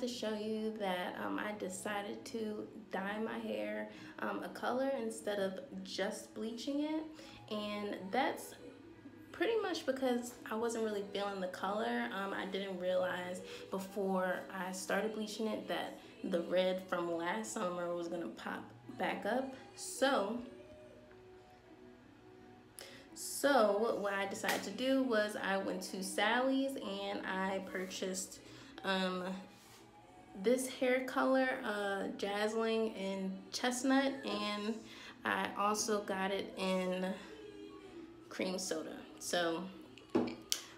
to show you that I decided to dye my hair a color instead of just bleaching it, and that's pretty much because I wasn't really feeling the color. I didn't realize before I started bleaching it that the red from last summer was gonna pop back up. So what I decided to do was I went to Sally's and I purchased this hair color, Dazzling in Chestnut, and I also got it in Cream Soda. So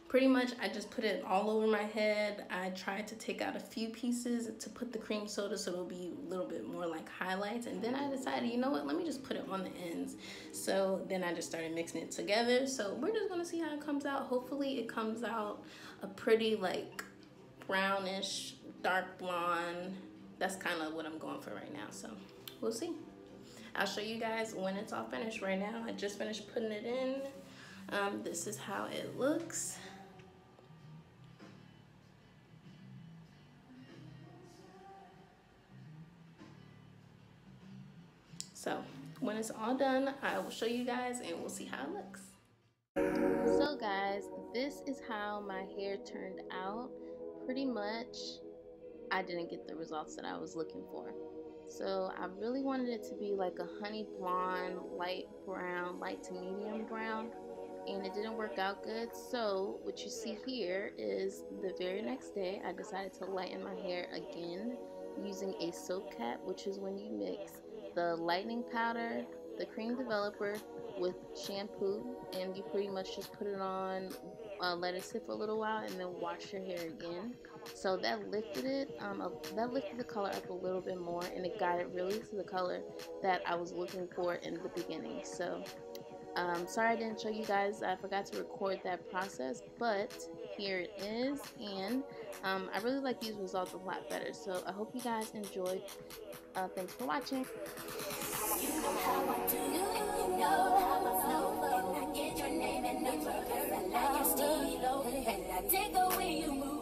pretty much I just put it all over my head. I tried to take out a few pieces to put the cream soda so it'll be a little bit more like highlights, and then I decided, you know what, let me just put it on the ends. So then I just started mixing it together. So we're just gonna see how it comes out. Hopefully it comes out a pretty like brownish, dark blonde. That's kind of what I'm going for right now, so we'll see. I'll show you guys when it's all finished. Right now I just finished putting it in. This is how it looks. So when it's all done, I will show you guys and we'll see how it looks. So guys, this is how my hair turned out. Pretty much, I didn't get the results that I was looking for. So I really wanted it to be like a honey blonde, light brown, light to medium brown, and it didn't work out good. So what you see here is the very next day I decided to lighten my hair again using a soap cap, which is when you mix the lightening powder, the cream developer with shampoo, and you pretty much just put it on, let it sit for a little while, and then wash your hair again. So that lifted it, that lifted the color up a little bit more, and it got it really to the color that I was looking for in the beginning. So sorry I didn't show you guys. I forgot to record that process, but here it is, and I really like these results a lot better. So I hope you guys enjoyed. Thanks for watching. You know how I do, and you know how I flow. And I get your name and number, 'cause I like your stilo, and I dig the way you move.